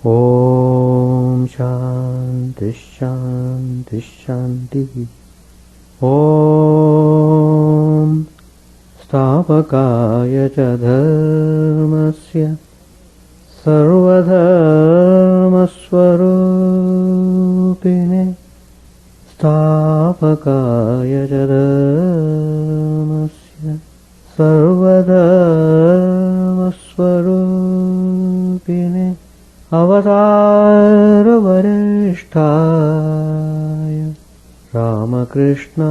Om Shanti Shanti Shanti. Om Stavakaya cha dharmasya sarvadharmasvarupine. Stavakaya cha dharmasya sarvadharmasvarupine. Avatara Varishtaya Ramakrishna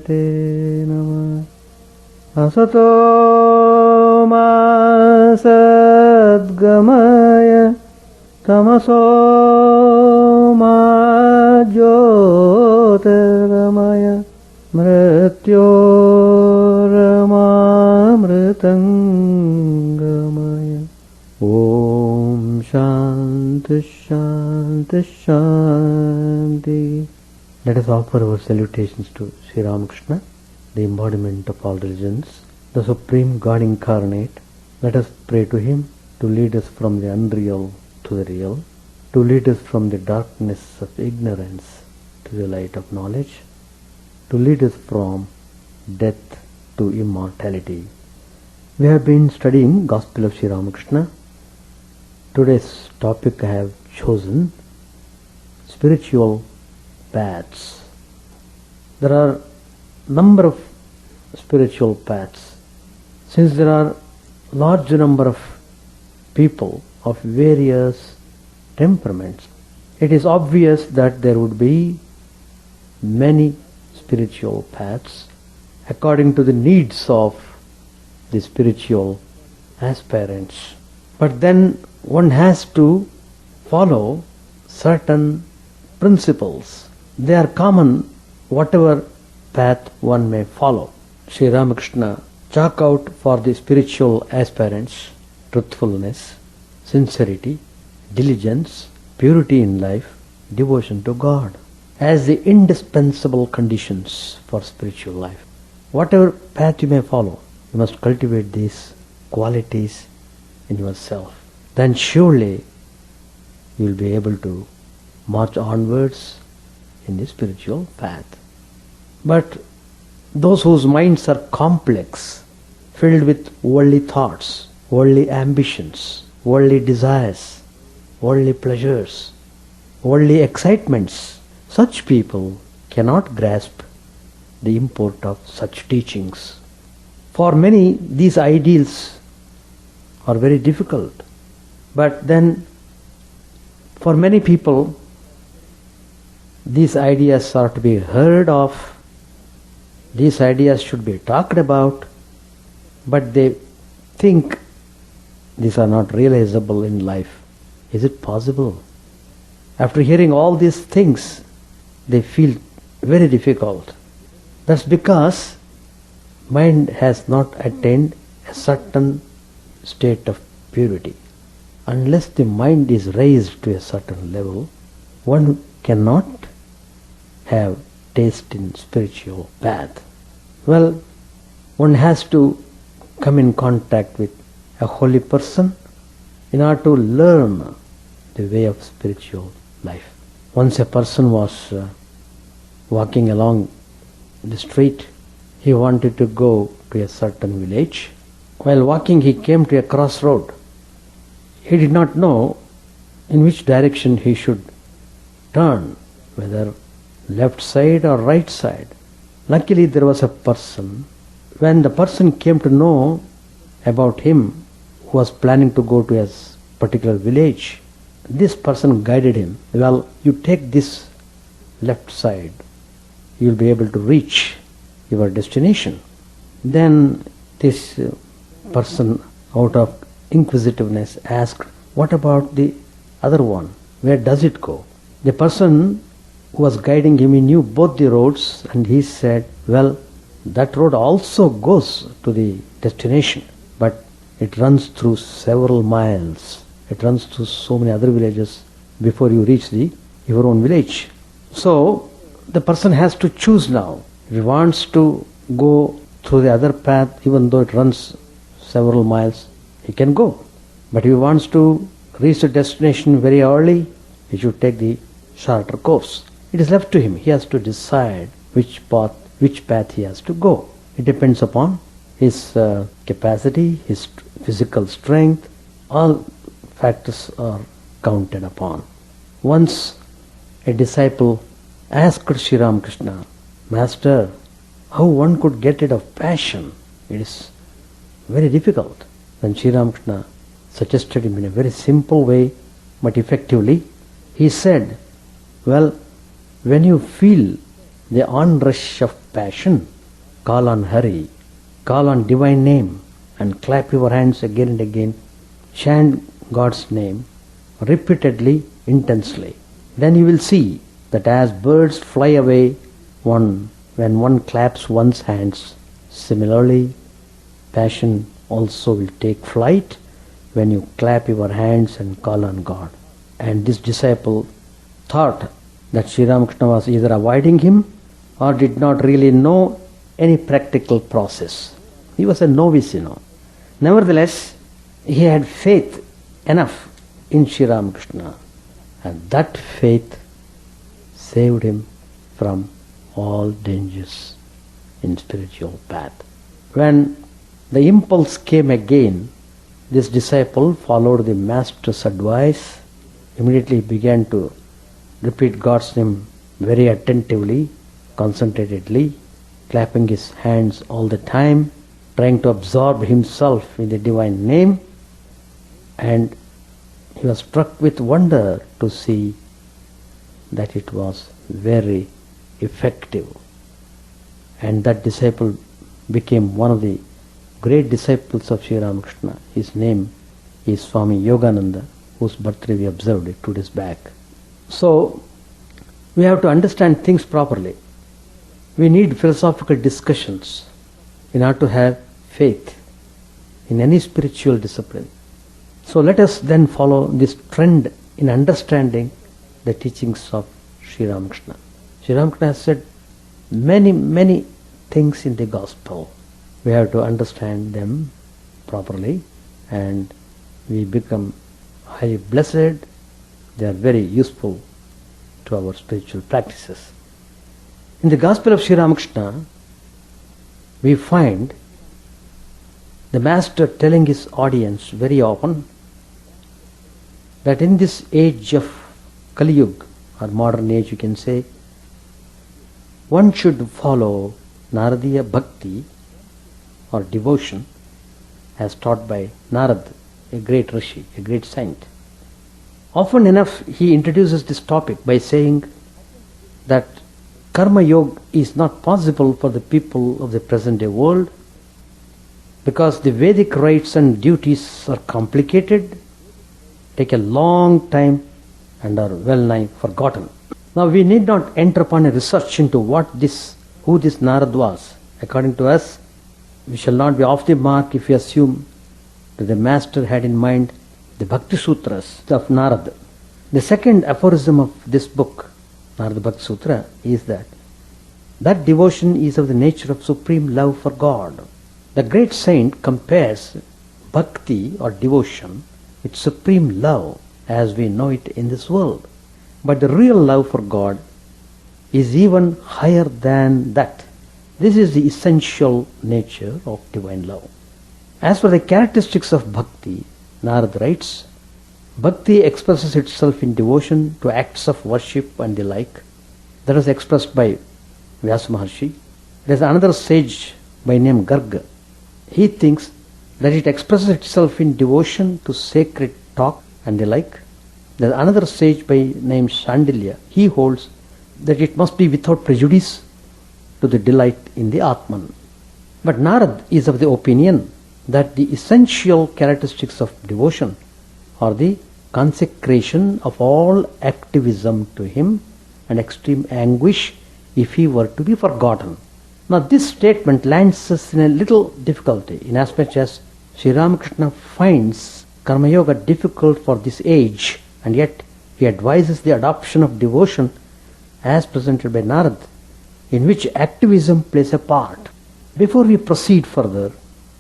te namah. Asato ma sadgamaya tamaso ma jyotirgamaya mrityoramamritangamaya. Om Shanti Shanti Shanti. Let us offer our salutations to Sri Ramakrishna, the embodiment of all religions, the Supreme God Incarnate. Let us pray to Him to lead us from the unreal to the real, to lead us from the darkness of ignorance to the light of knowledge, to lead us from death to immortality. We have been studying Gospel of Sri Ramakrishna. Today's topic I have chosen spiritual paths. There are number of spiritual paths. Since there are large number of people of various temperaments, it is obvious that there would be many spiritual paths according to the needs of the spiritual aspirants. But then one has to follow certain principles. They are common whatever path one may follow. Sri Ramakrishna chalk out for the spiritual aspirants truthfulness, sincerity, diligence, purity in life, devotion to God as the indispensable conditions for spiritual life. Whatever path you may follow, you must cultivate these qualities in yourself. Then surely you will be able to march onwards in the spiritual path. But those whose minds are complex, filled with worldly thoughts, worldly ambitions, worldly desires, worldly pleasures, worldly excitements, such people cannot grasp the import of such teachings. For many, these ideals are very difficult. But then, for many people, these ideas are to be heard of, these ideas should be talked about, but they think these are not realizable in life. Is it possible? After hearing all these things, they feel very difficult. That's because mind has not attained a certain state of purity. Unless the mind is raised to a certain level, one cannot have taste in spiritual path. Well, one has to come in contact with a holy person in order to learn the way of spiritual life. Once a person was walking along the street. He wanted to go to a certain village. While walking, he came to a crossroad. He did not know in which direction he should turn, whether left side or right side. Luckily, there was a person. When the person came to know about him, who was planning to go to a particular village, this person guided him. Well, you take this left side, you will be able to reach your destination. Then this person, out of inquisitiveness, asked, what about the other one? Where does it go? The person who was guiding him, he knew both the roads, and he said, well, that road also goes to the destination, but it runs through several miles. It runs through so many other villages before you reach your own village. So the person has to choose now. If he wants to go through the other path, even though it runs several miles, he can go. But if he wants to reach the destination very early, he should take the shorter course. It is left to him. He has to decide which path he has to go. It depends upon his capacity, his physical strength. All factors are counted upon. Once a disciple asked Sri Ramakrishna, Master, how one could get rid of passion? It is very difficult. Then Sri Ramakrishna suggested him in a very simple way but effectively. He said, well, when you feel the onrush of passion, call on Hari, call on divine name and clap your hands again and again, chant God's name repeatedly, intensely. Then you will see that as birds fly away when one claps one's hands, similarly passion also will take flight when you clap your hands and call on God. And this disciple thought that Sri Ramakrishna was either avoiding him or did not really know any practical process. He was a novice, Nevertheless, he had faith enough in Sri Ramakrishna, and that faith saved him from all dangers in spiritual path. When the impulse came again, this disciple followed the master's advice, immediately began to repeat God's name very attentively, concentratedly, clapping his hands all the time, trying to absorb himself in the divine name, and he was struck with wonder to see that it was very effective. And that disciple became one of the great disciples of Sri Ramakrishna. His name is Swami Yogananda, whose birthday we observed 2 days back. So, we have to understand things properly. We need philosophical discussions in order to have faith in any spiritual discipline. So let us then follow this trend in understanding the teachings of Sri Ramakrishna. Sri Ramakrishna has said many things in the gospel. We have to understand them properly and we become highly blessed. They are very useful to our spiritual practices. In the gospel of Sri Ramakrishna, we find the master telling his audience very often that in this age of Kali Yuga, or modern age you can say, one should follow Naradiya Bhakti or devotion as taught by Narad, a great rishi, a great saint. Often enough he introduces this topic by saying that Karma Yoga is not possible for the people of the present day world because the Vedic rites and duties are complicated, take a long time and are well nigh forgotten. Now we need not enter upon a research into who this Narad was. According to us, we shall not be off the mark if we assume that the master had in mind the Bhakti Sutras of Narad. The second aphorism of this book, Narada Bhakti Sutra, is that devotion is of the nature of supreme love for God. The great saint compares bhakti or devotion with supreme love as we know it in this world. But the real love for God is even higher than that. This is the essential nature of divine love. As for the characteristics of bhakti, Narad writes, bhakti expresses itself in devotion to acts of worship and the like. That is expressed by Vyasa Maharshi. There is another sage by name Garga. He thinks that it expresses itself in devotion to sacred talk and the like. There is another sage by name Shandilya. He holds that it must be without prejudice to the delight in the Atman. But Narad is of the opinion that the essential characteristics of devotion are the consecration of all activism to him and extreme anguish if he were to be forgotten. Now this statement lands us in a little difficulty inasmuch as Sri Ramakrishna finds Karma Yoga difficult for this age, and yet he advises the adoption of devotion as presented by Narad, in which activism plays a part. Before we proceed further,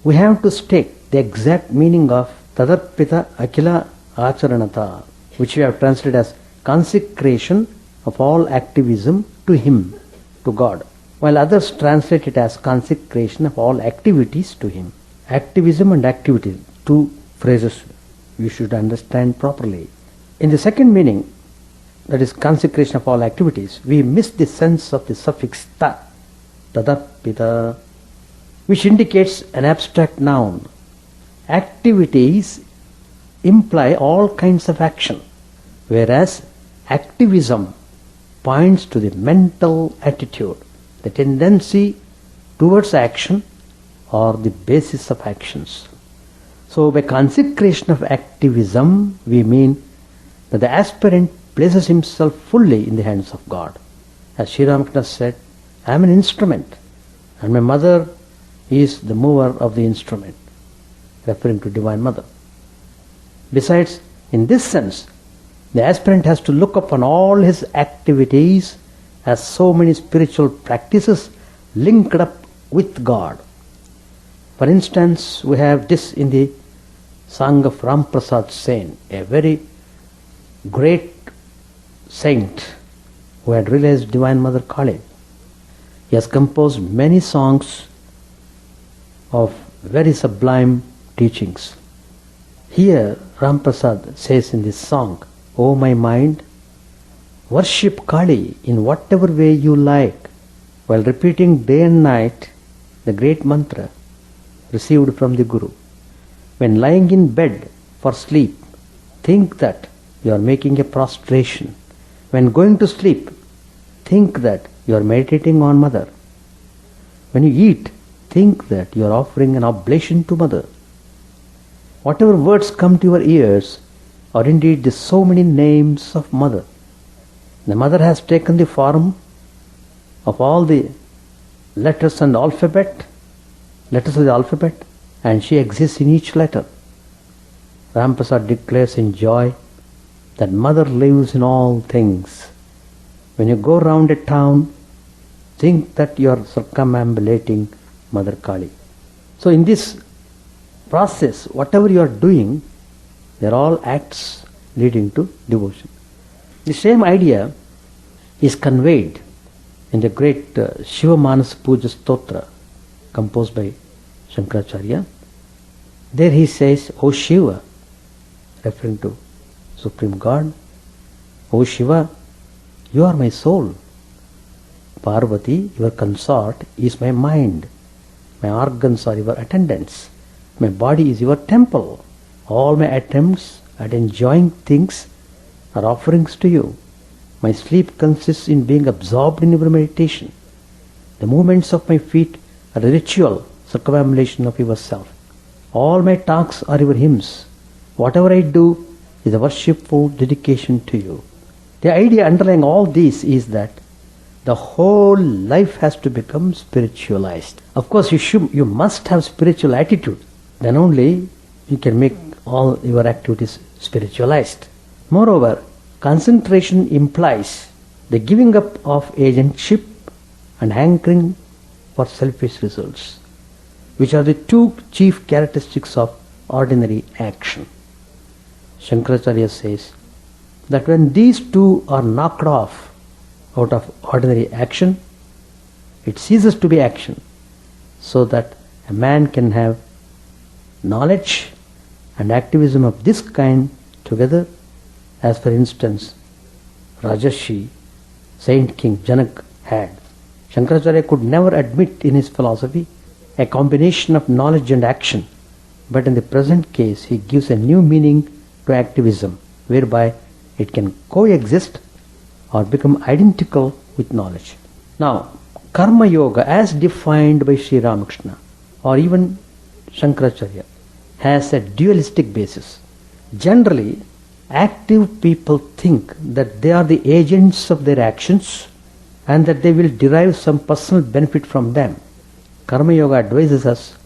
we have to state the exact meaning of Tadarpita Akila acharanata, which we have translated as consecration of all activism to Him, to God, while others translate it as consecration of all activities to Him. Activism and activity, two phrases you should understand properly. In the second meaning, that is consecration of all activities, we miss the sense of the suffix ta, tadarpita, which indicates an abstract noun. Activities imply all kinds of action, whereas activism points to the mental attitude, the tendency towards action or the basis of actions. So by consecration of activism, we mean that the aspirant places himself fully in the hands of God. As Sri Ramakrishna said, I am an instrument and my mother is the mover of the instrument, referring to Divine Mother. Besides, in this sense, the aspirant has to look upon all his activities as so many spiritual practices linked up with God. For instance, we have this in the song of Ramprasad Sen, a very great saint who had realized Divine Mother Kali. He has composed many songs of very sublime teachings. Here Ramprasad says in this song, O my mind, worship Kali in whatever way you like, while repeating day and night the great mantra received from the Guru. When lying in bed for sleep, think that you are making a prostration. When going to sleep, think that you are meditating on Mother. When you eat, think that you are offering an oblation to Mother. Whatever words come to your ears are indeed the so many names of Mother. The Mother has taken the form of all the letters of the alphabet, and she exists in each letter. Ramprasad declares in joy that Mother lives in all things. When you go round a town, think that you are circumambulating Mother Kali. So in this process, whatever you are doing, they are all acts leading to devotion. The same idea is conveyed in the great Shiva Manas Puja Stotra composed by Shankaracharya. There he says, O Shiva, referring to Supreme God, O Shiva, you are my soul. Parvati, your consort, is my mind. My organs are your attendants. My body is your temple. All my attempts at enjoying things are offerings to you. My sleep consists in being absorbed in your meditation. The movements of my feet are a ritual circumambulation of yourself. All my talks are your hymns. Whatever I do is a worshipful dedication to you. The idea underlying all this is that the whole life has to become spiritualized. Of course, you must have spiritual attitude. Then only you can make all your activities spiritualized. Moreover, concentration implies the giving up of agentship and hankering for selfish results, which are the two chief characteristics of ordinary action. Shankaracharya says that when these two are knocked off out of ordinary action, it ceases to be action, so that a man can have knowledge and activism of this kind together, as for instance Rajarshi, Saint King Janak had. Shankaracharya could never admit in his philosophy a combination of knowledge and action, but in the present case he gives a new meaning to activism, whereby it can coexist or become identical with knowledge. Now, Karma Yoga, as defined by Sri Ramakrishna or even Shankaracharya, has a dualistic basis. Generally, active people think that they are the agents of their actions and that they will derive some personal benefit from them. Karma Yoga advises us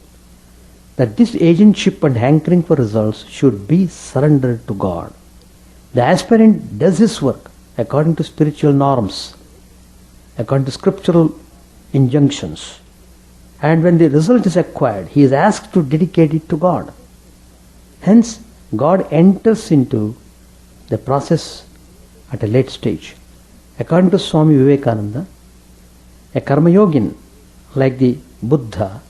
that this agentship and hankering for results should be surrendered to God. The aspirant does his work according to spiritual norms, according to scriptural injunctions, and when the result is acquired, he is asked to dedicate it to God. Hence, God enters into the process at a late stage. According to Swami Vivekananda, a karma yogin like the Buddha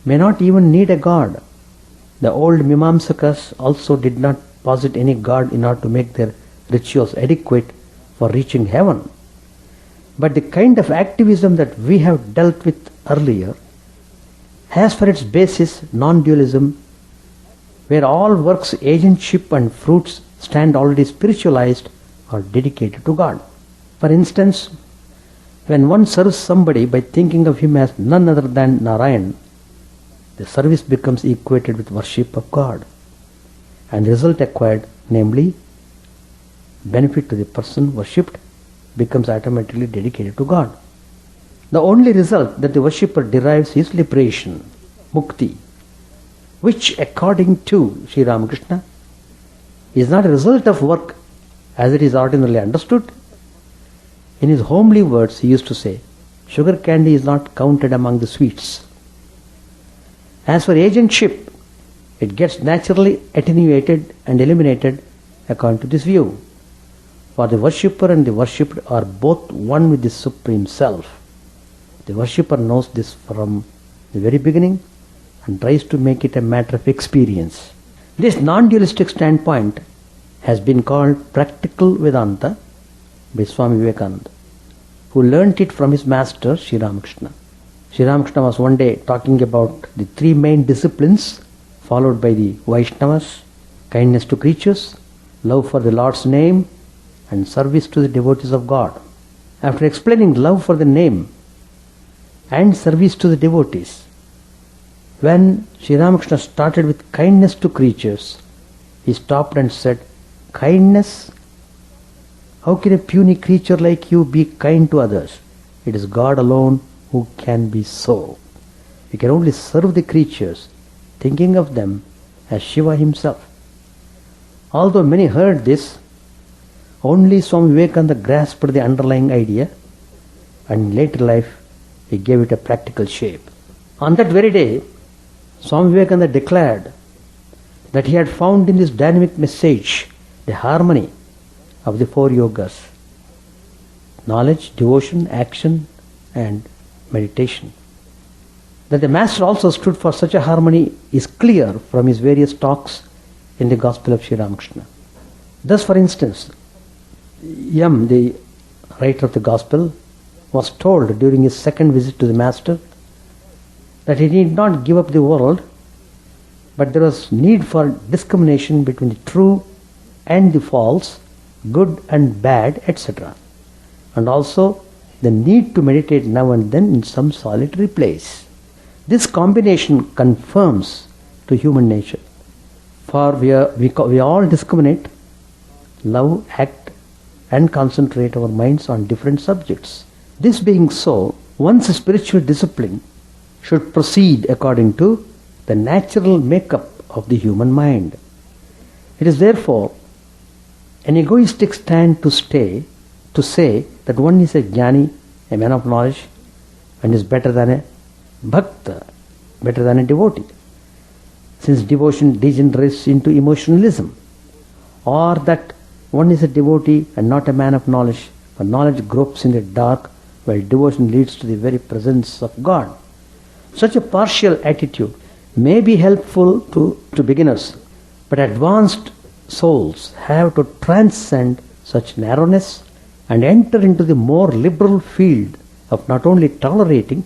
may not even need a god. The old Mimamsakas also did not posit any god in order to make their rituals adequate for reaching heaven. But the kind of activism that we have dealt with earlier has for its basis non-dualism, where all works, agentship and fruits stand already spiritualized or dedicated to God. For instance, when one serves somebody by thinking of him as none other than Narayan, the service becomes equated with worship of God, and the result acquired, namely benefit to the person worshipped, becomes automatically dedicated to God. The only result that the worshipper derives is liberation, mukti, which according to Sri Ramakrishna is not a result of work as it is ordinarily understood. In his homely words, he used to say, sugar candy is not counted among the sweets. As for agentship, it gets naturally attenuated and eliminated according to this view. For the worshipper and the worshipped are both one with the Supreme Self. The worshipper knows this from the very beginning and tries to make it a matter of experience. This non-dualistic standpoint has been called practical Vedanta by Swami Vivekananda, who learnt it from his master Sri Ramakrishna. Sri Ramakrishna was one day talking about the three main disciplines followed by the Vaishnavas: kindness to creatures, love for the Lord's name, and service to the devotees of God. After explaining love for the name and service to the devotees, when Sri Ramakrishna started with kindness to creatures, he stopped and said, kindness? How can a puny creature like you be kind to others? It is God alone who can be so. You can only serve the creatures, thinking of them as Shiva himself. Although many heard this, only Swami Vivekananda grasped the underlying idea, and in later life he gave it a practical shape. On that very day, Swami Vivekananda declared that he had found in this dynamic message the harmony of the four yogas: knowledge, devotion, action and meditation. That the Master also stood for such a harmony is clear from his various talks in the Gospel of Sri Ramakrishna. Thus, for instance, Yam, the writer of the Gospel, was told during his second visit to the Master that he need not give up the world, but there was need for discrimination between the true and the false, good and bad, etc. And also the need to meditate now and then in some solitary place. This combination confirms to human nature, for we all discriminate, love, act and concentrate our minds on different subjects. This being so, one's spiritual discipline should proceed according to the natural makeup of the human mind. It is therefore an egoistic stand to say that one is a jnani, a man of knowledge, and is better than a bhakta, better than a devotee, since devotion degenerates into emotionalism, or that one is a devotee and not a man of knowledge, for knowledge gropes in the dark while devotion leads to the very presence of God. Such a partial attitude may be helpful to beginners, but advanced souls have to transcend such narrowness and enter into the more liberal field of not only tolerating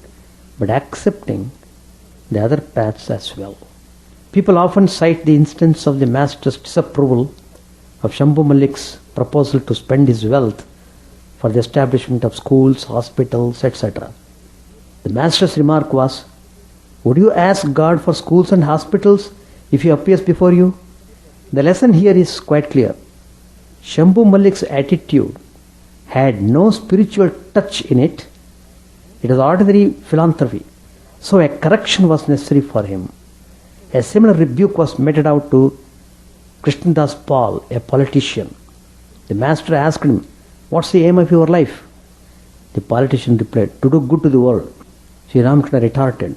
but accepting the other paths as well. People often cite the instance of the Master's disapproval of Shambhu Malik's proposal to spend his wealth for the establishment of schools, hospitals, etc. The Master's remark was, would you ask God for schools and hospitals if he appears before you? The lesson here is quite clear. Shambhu Malik's attitude had no spiritual touch in it. It was ordinary philanthropy. So a correction was necessary for him. A similar rebuke was meted out to Krishnadas Paul, a politician. The Master asked him, what's the aim of your life? The politician replied, to do good to the world. Sri Ramakrishna retorted,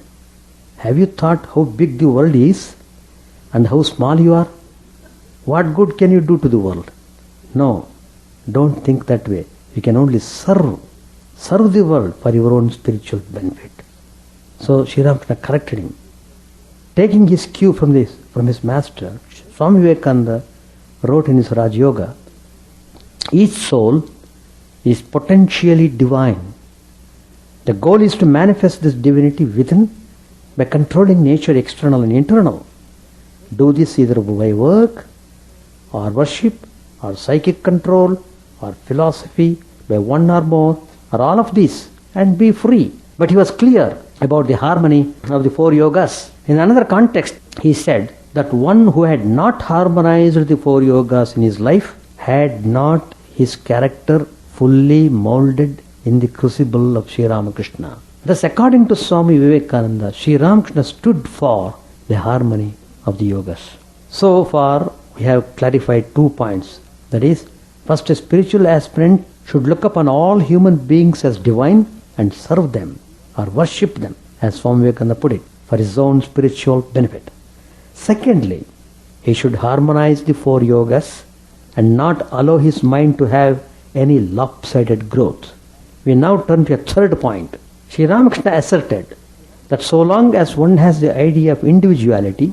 have you thought how big the world is and how small you are? What good can you do to the world? No, don't think that way. You can only serve the world for your own spiritual benefit. So Sri Ramakrishna corrected him. Taking his cue from his master, Swami Vivekananda wrote in his Raj Yoga, each soul is potentially divine. The goal is to manifest this divinity within by controlling nature external and internal. Do this either by work or worship or psychic control or philosophy, by one or more or all of these, and be free. But he was clear about the harmony of the 4 yogas. In another context, he said that one who had not harmonized the 4 yogas in his life had not his character fully molded in the crucible of Sri Ramakrishna. Thus, according to Swami Vivekananda, Sri Ramakrishna stood for the harmony of the yogas. So far, we have clarified 2 points. That is, first, a spiritual aspirant should look upon all human beings as divine and serve them or worship them, as Swami Vivekananda put it, for his own spiritual benefit. Secondly, he should harmonize the 4 yogas and not allow his mind to have any lopsided growth. We now turn to a third point. Sri Ramakrishna asserted that so long as one has the idea of individuality,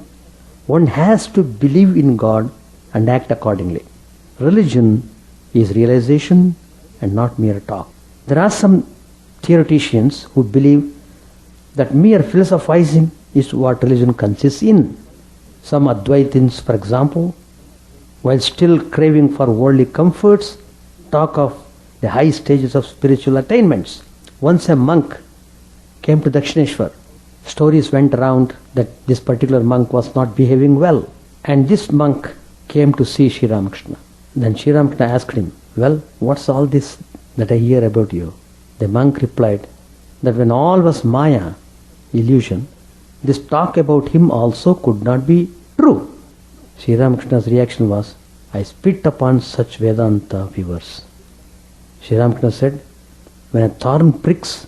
one has to believe in God and act accordingly. Religion is realization and not mere talk. There are some theoreticians who believe that mere philosophizing is what religion consists in. Some Advaitins, for example, while still craving for worldly comforts, talk of the high stages of spiritual attainments. Once a monk came to Dakshineshwar. Stories went around that this particular monk was not behaving well, and this monk came to see Sri Ramakrishna. Then Sri Ramakrishna asked him, well, what's all this that I hear about you? The monk replied that when all was Maya, illusion, this talk about him also could not be true. Sri Ramakrishna's reaction was, I spit upon such Vedanta viewers. Sri Ramakrishna said, when a thorn pricks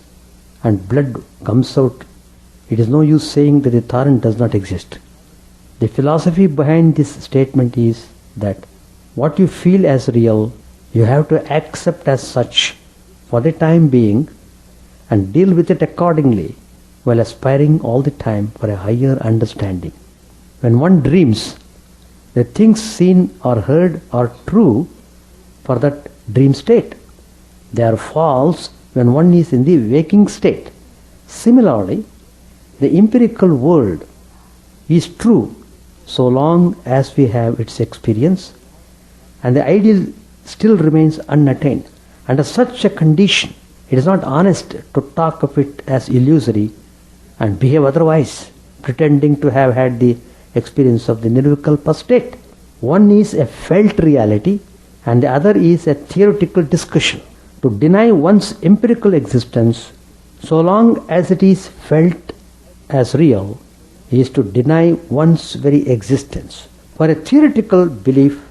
and blood comes out, it is no use saying that the thorn does not exist. The philosophy behind this statement is that what you feel as real, you have to accept as such for the time being and deal with it accordingly, while aspiring all the time for a higher understanding. When one dreams, the things seen or heard are true for that dream state. They are false when one is in the waking state. Similarly, the empirical world is true so long as we have its experience, and the ideal still remains unattained. Under such a condition, it is not honest to talk of it as illusory and behave otherwise, pretending to have had the experience of the nirvikalpa state. One is a felt reality and the other is a theoretical discussion. To deny one's empirical existence so long as it is felt as real is to deny one's very existence. For a theoretical belief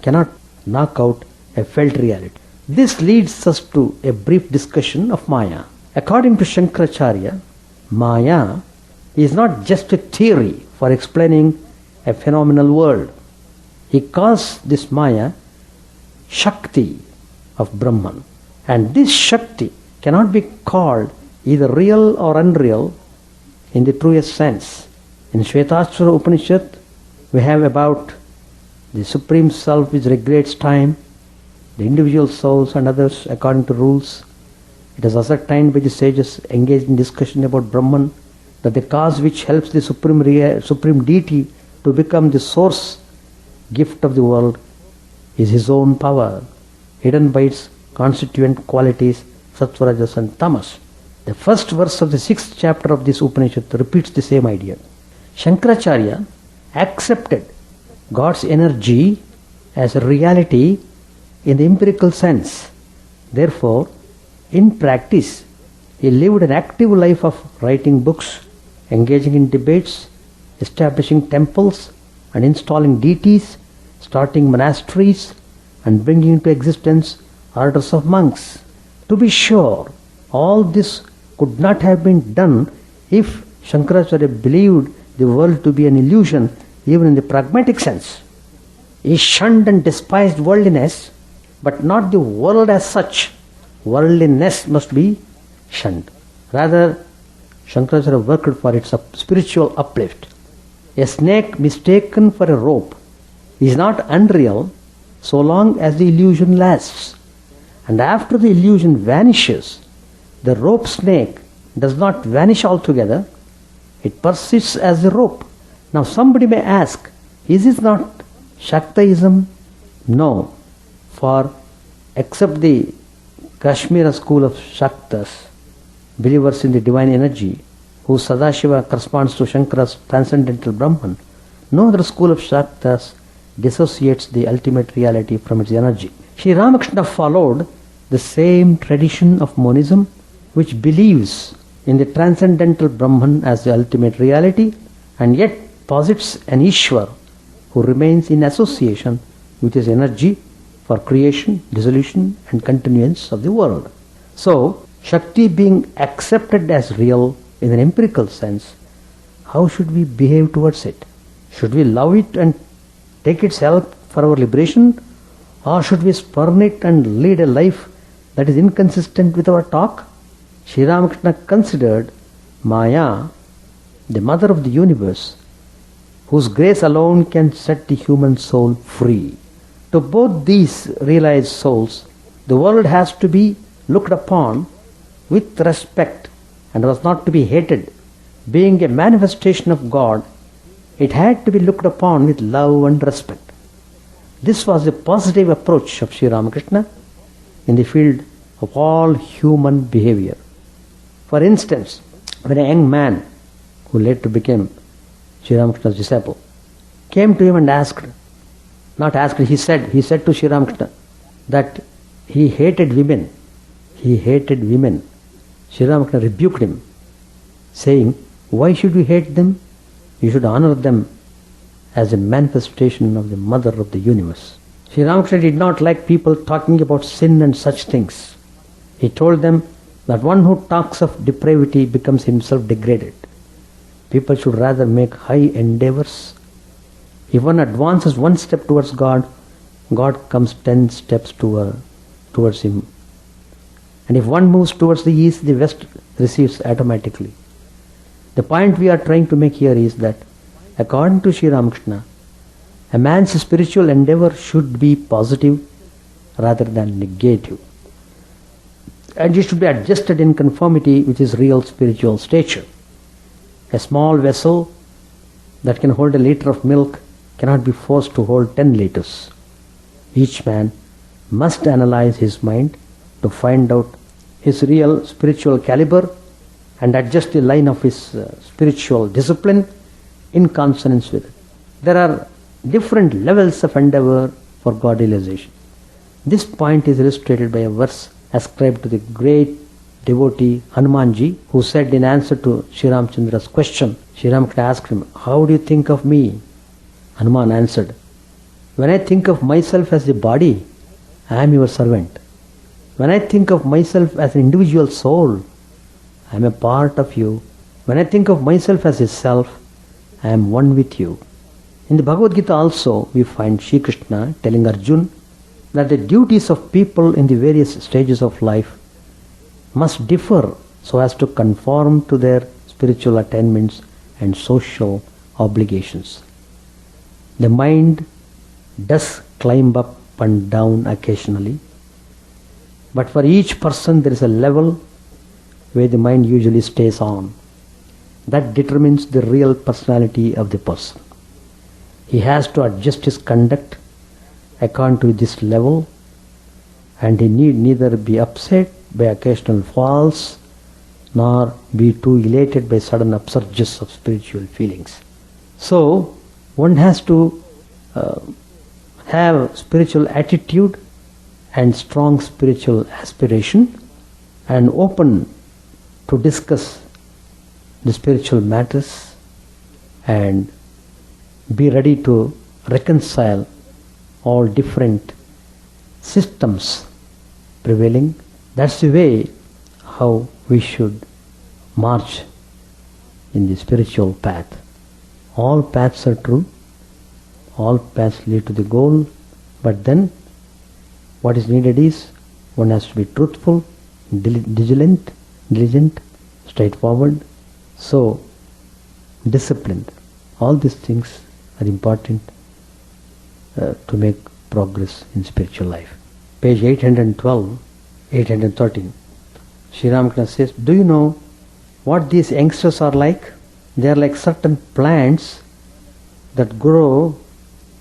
cannot knock out a felt reality. This leads us to a brief discussion of Maya. According to Shankaracharya, Maya is not just a theory for explaining a phenomenal world. He calls this Maya Shakti of Brahman. And this Shakti cannot be called either real or unreal in the truest sense. In Shvetashvara Upanishad, we have about the Supreme Self which regulates time, the individual souls and others according to rules. It is ascertained by the sages engaged in discussion about Brahman that the cause which helps the supreme deity to become the source gift of the world is his own power, hidden by its constituent qualities, sattva, rajas and tamas. The first verse of the 6th chapter of this Upanishad repeats the same idea. Shankaracharya accepted God's energy as a reality in the empirical sense. Therefore, in practice, he lived an active life of writing books, engaging in debates, establishing temples and installing deities, starting monasteries and bringing into existence orders of monks. To be sure, all this could not have been done if Shankaracharya believed the world to be an illusion even in the pragmatic sense. He shunned and despised worldliness, but not the world as such. Worldliness must be shunned. Rather, Shankaracharya worked for its spiritual uplift. A snake mistaken for a rope is not unreal so long as the illusion lasts. And after the illusion vanishes, the rope snake does not vanish altogether. It persists as a rope. Now somebody may ask, is this not Shaktaism? No, for except the Kashmira school of Shaktas, believers in the divine energy, whose Sadashiva corresponds to Shankara's transcendental Brahman, no other school of Shaktas dissociates the ultimate reality from its energy. Sri Ramakrishna followed the same tradition of monism, which believes in the transcendental Brahman as the ultimate reality, and yet posits an Ishwar who remains in association with his energy for creation, dissolution and continuance of the world. So, Shakti being accepted as real in an empirical sense, how should we behave towards it? Should we love it and take its help for our liberation, or should we spurn it and lead a life that is inconsistent with our talk? Sri Ramakrishna considered Maya the mother of the universe, whose grace alone can set the human soul free. To both these realized souls, the world has to be looked upon with respect and was not to be hated. Being a manifestation of God, it had to be looked upon with love and respect. This was the positive approach of Sri Ramakrishna in the field of all human behavior. For instance, when a young man who later became Sri Ramakrishna's disciple came to him and he said to Sri Ramakrishna that he hated women. Sri Ramakrishna rebuked him, saying, why should you hate them? You should honor them as a manifestation of the mother of the universe. Sri Ramakrishna did not like people talking about sin and such things. He told them that one who talks of depravity becomes himself degraded. People should rather make high endeavors. If one advances one step towards God, God comes 10 steps towards him. And if one moves towards the east, the west receives automatically. The point we are trying to make here is that, according to Sri Ramakrishna, a man's spiritual endeavor should be positive rather than negative. And it should be adjusted in conformity with his real spiritual stature. A small vessel that can hold a liter of milk cannot be forced to hold 10 liters. Each man must analyze his mind to find out his real spiritual caliber and adjust the line of his spiritual discipline in consonance with it. There are different levels of endeavor for God realization. This point is illustrated by a verse ascribed to the great devotee Hanumanji, who said in answer to Sri Ramchandra's question, Sri Ramakrishna asked him, how do you think of me? Hanuman answered, when I think of myself as the body, I am your servant. When I think of myself as an individual soul, I am a part of you. When I think of myself as a self, I am one with you. In the Bhagavad Gita also, we find Shri Krishna telling Arjuna that the duties of people in the various stages of life must differ so as to conform to their spiritual attainments and social obligations. The mind does climb up and down occasionally, but for each person there is a level where the mind usually stays on. That determines the real personality of the person. He has to adjust his conduct according to this level, and he need neither be upset by occasional falls nor be too elated by sudden upsurges of spiritual feelings. So one has to have spiritual attitude and strong spiritual aspiration and open to discuss the spiritual matters and be ready to reconcile all different systems prevailing. That's the way how we should march in the spiritual path. All paths are true, All paths lead to the goal, but then what is needed is one has to be truthful, diligent, straightforward, so disciplined. All these things are important to make progress in spiritual life. Page 812, 813. Sri Ramakrishna says, do you know what these youngsters are like? They are like certain plants that grow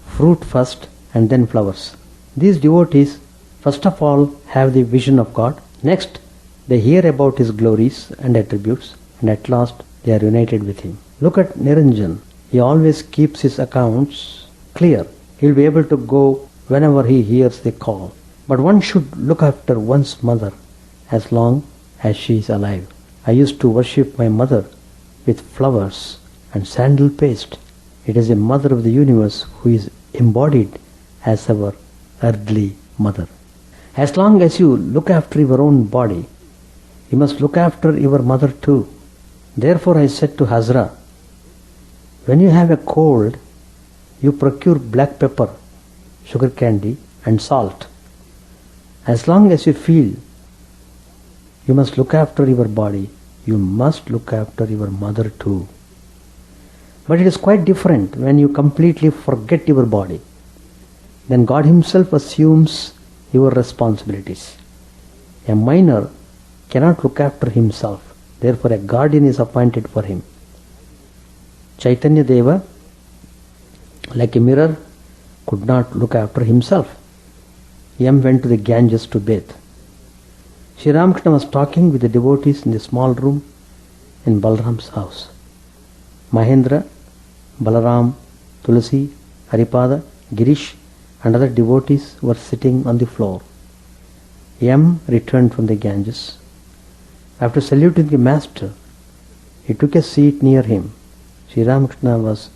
fruit first and then flowers. These devotees first of all have the vision of God. Next, they hear about His glories and attributes, and at last they are united with Him. Look at Niranjan. He always keeps his accounts clear. He will be able to go whenever he hears the call. But one should look after one's mother as long as she is alive. I used to worship my mother with flowers and sandal paste. It is the mother of the universe who is embodied as our earthly mother. As long as you look after your own body, you must look after your mother too. Therefore I said to Hazra, when you have a cold, you procure black pepper, sugar candy and salt. As long as you feel you must look after your body, you must look after your mother too. But it is quite different when you completely forget your body. Then God Himself assumes your responsibilities. A minor cannot look after himself. Therefore a guardian is appointed for him. Chaitanya Deva, like a mirror, could not look after himself. Yam went to the Ganges to bathe. Sri Ramakrishna was talking with the devotees in the small room in Balaram's house. Mahendra, Balaram, Tulasi, Haripada, Girish and other devotees were sitting on the floor. Yam returned from the Ganges. After saluting the master, he took a seat near him. Sri Ramakrishna was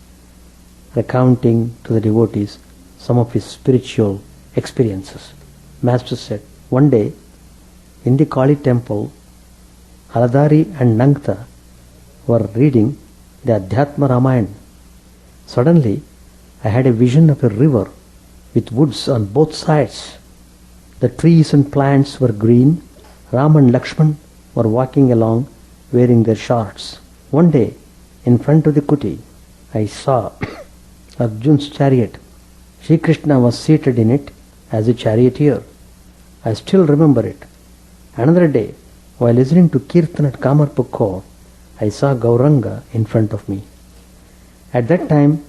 recounting to the devotees some of his spiritual experiences. Master said, one day in the Kali temple, Haladari and Nangta were reading the Adhyatma Ramayana. Suddenly, I had a vision of a river with woods on both sides. The trees and plants were green. Ram and Lakshman were walking along wearing their shorts. One day, in front of the kuti, I saw Arjun's chariot. Sri Krishna was seated in it as a charioteer. I still remember it. Another day, while listening to Kirtan at Kamarpur, I saw Gauranga in front of me. At that time,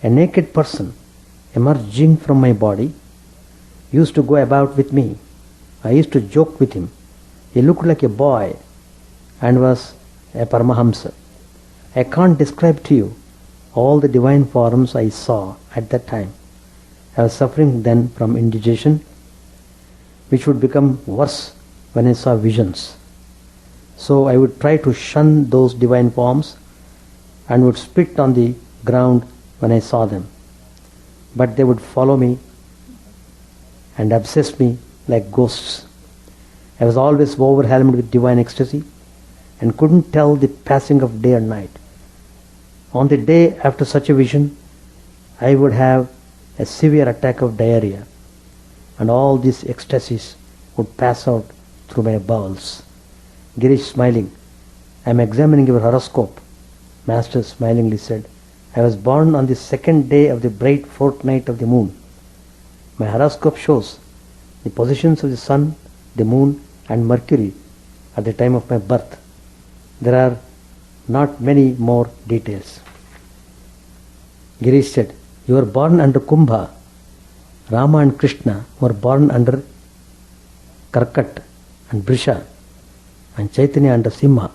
a naked person emerging from my body used to go about with me. I used to joke with him. He looked like a boy and was a Paramahamsa. I can't describe to you all the divine forms I saw at that time. I was suffering then from indigestion, which would become worse when I saw visions. So I would try to shun those divine forms and would spit on the ground when I saw them. But they would follow me and obsess me like ghosts. I was always overwhelmed with divine ecstasy and couldn't tell the passing of day and night. On the day after such a vision, I would have a severe attack of diarrhea, and all these ecstasies would pass out through my bowels. Girish smiling, I am examining your horoscope. Master smilingly said, I was born on the second day of the bright fortnight of the moon. My horoscope shows the positions of the sun, the moon and Mercury at the time of my birth. There are not many more details. Girish said, you were born under Kumbha. Rama and Krishna were born under Karkat and Brisha, and Chaitanya under Simha.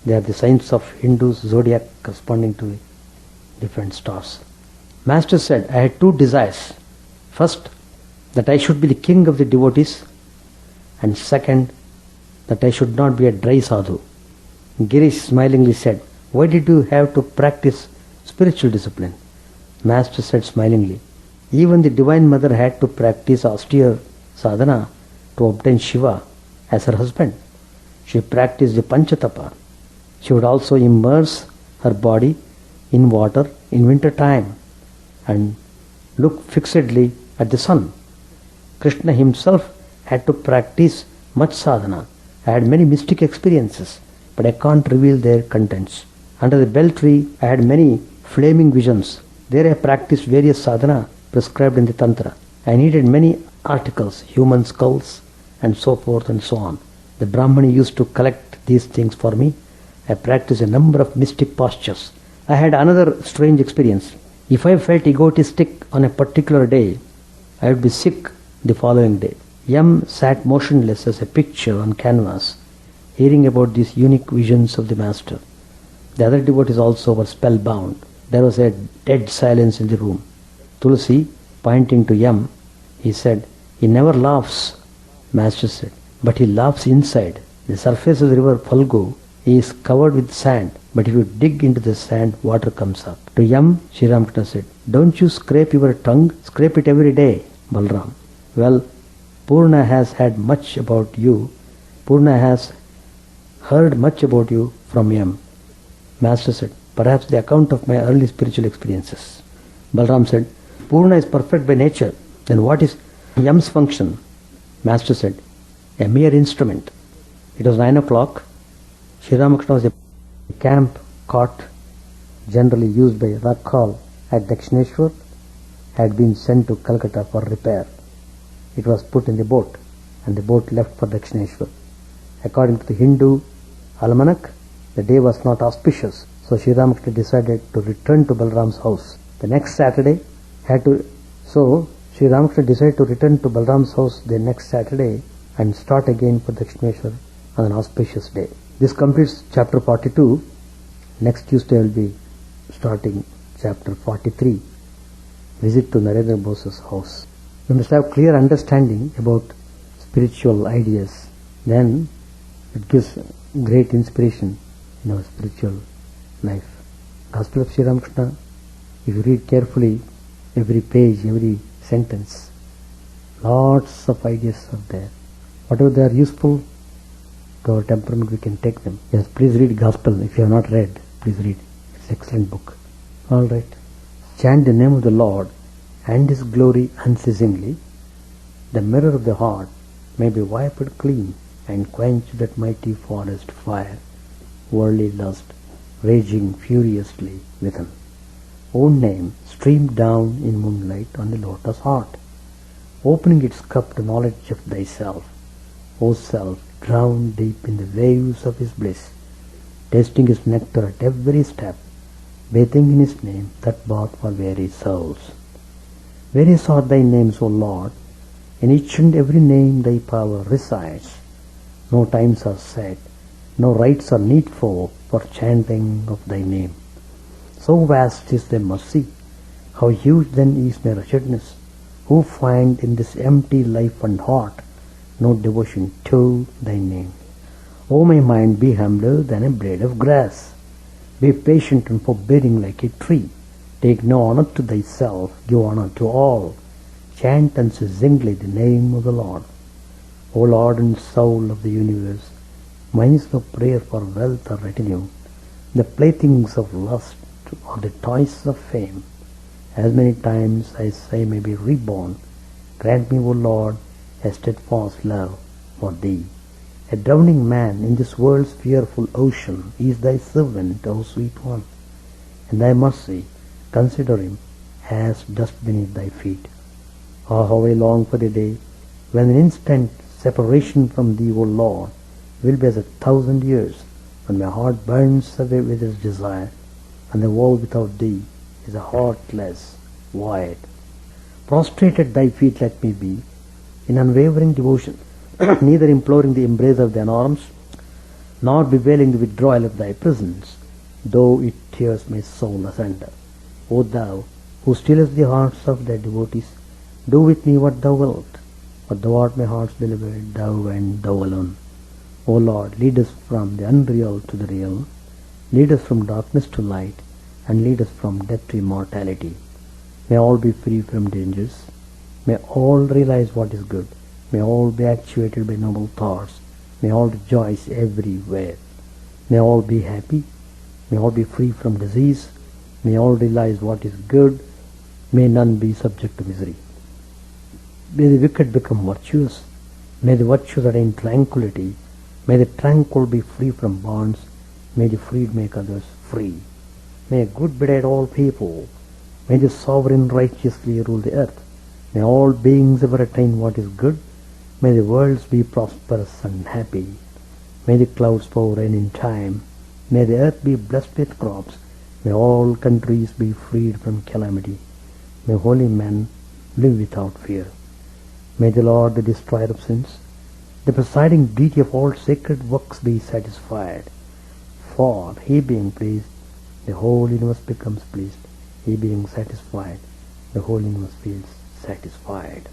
They are the signs of Hindu's zodiac corresponding to the different stars. Master said, I had two desires. First, that I should be the king of the devotees, and second, that I should not be a dry sadhu. Girish smilingly said, why did you have to practice spiritual discipline? Master said smilingly, even the Divine Mother had to practice austere sadhana to obtain Shiva as her husband. She practiced the Panchatapa. She would also immerse her body in water in winter time and look fixedly at the sun. Krishna himself had to practice much sadhana. I had many mystic experiences, but I can't reveal their contents. Under the bell tree, I had many flaming visions. There I practiced various sadhana prescribed in the Tantra. I needed many articles, human skulls, and so forth and so on. The Brahmani used to collect these things for me. I practiced a number of mystic postures. I had another strange experience. If I felt egotistic on a particular day, I would be sick the following day. Yam sat motionless as a picture on canvas, hearing about these unique visions of the Master. The other devotees also were spellbound. There was a dead silence in the room. Tulsi, pointing to Yam, he said, "He never laughs," Master said, "but he laughs inside. The surface of the river Phalgu is covered with sand, but if you dig into the sand, water comes up." To Yam, Sri Ramakrishna said, "Don't you scrape your tongue? Scrape it every day." Balram, "Well, Purna has had much about you. Purna has heard much about you from Yam." Master said, "Perhaps the account of my early spiritual experiences." Balram said, "Purna is perfect by nature. Then what is Yam's function?" Master said, "A mere instrument." It was 9 o'clock. Sri Ramakrishna was a camp cot generally used by Rakhal at Dakshineshwar had been sent to Calcutta for repair. It was put in the boat, and the boat left for Dakshineshwar. According to the Hindu almanac, the day was not auspicious, so Sri Ramakrishna decided to return to Balram's house. The next Saturday Sri Ramakrishna decided to return to Balram's house the next Saturday and start again for Dakshineshwar on an auspicious day. This completes chapter 42. Next Tuesday I will be starting chapter 43, visit to Narendra Bose's house. We must have clear understanding about spiritual ideas. Then it gives great inspiration in our spiritual life. Gospel of Sri Ramakrishna, if you read carefully every page, every sentence, lots of ideas are there. Whatever they are useful to our temperament, we can take them. Yes, please read Gospel. If you have not read, please read. It's an excellent book. All right. Chant the name of the Lord and His glory unceasingly. The mirror of the heart may be wiped clean and quench that mighty forest fire, worldly lust raging furiously within. Own name streamed down in moonlight on the lotus heart, opening its cup to knowledge of thyself. O self, drowned deep in the waves of His bliss, tasting His nectar at every step, bathing in His name that bought for weary souls. Various are thy names, O Lord. In each and every name thy power resides. No times are set, no rites are needful for chanting of thy name. So vast is thy mercy, how huge then is my wretchedness, who find in this empty life and heart no devotion to thy name. O my mind, be humbler than a blade of grass. Be patient and forbearing like a tree. Take no honor to thyself, give honor to all. Chant unceasingly the name of the Lord. O Lord and soul of the universe, mine is no prayer for wealth or retinue, the playthings of lust or the toys of fame. As many times as I may be reborn, grant me, O Lord, a steadfast love for thee. A drowning man in this world's fearful ocean is thy servant, O sweet one. In thy mercy, consider him as dust beneath thy feet. Ah, how I long for the day when an instant separation from thee, O Lord, will be as 1,000 years, when my heart burns away with its desire, and the world without thee is a heartless void. Prostrate at thy feet let me be, in unwavering devotion, neither imploring the embrace of thine arms, nor bewailing the withdrawal of thy presence, though it tears my soul asunder. O thou, who stillest the hearts of thy devotees, do with me what thou wilt, for thou art my heart's beloved, thou and thou alone. O Lord, lead us from the unreal to the real, lead us from darkness to light, and lead us from death to immortality. May all be free from dangers. May all realize what is good. May all be actuated by noble thoughts. May all rejoice everywhere. May all be happy. May all be free from disease. May all realize what is good. May none be subject to misery. May the wicked become virtuous. May the virtuous attain tranquility. May the tranquil be free from bonds. May the freed make others free. May good betide all people. May the sovereign righteously rule the earth. May all beings ever attain what is good. May the worlds be prosperous and happy. May the clouds pour rain in time. May the earth be blessed with crops. May all countries be freed from calamity. May holy men live without fear. May the Lord, the destroyer of sins, the presiding deity of all sacred works, be satisfied. For he being pleased, the whole universe becomes pleased. He being satisfied, the whole universe feels satisfied.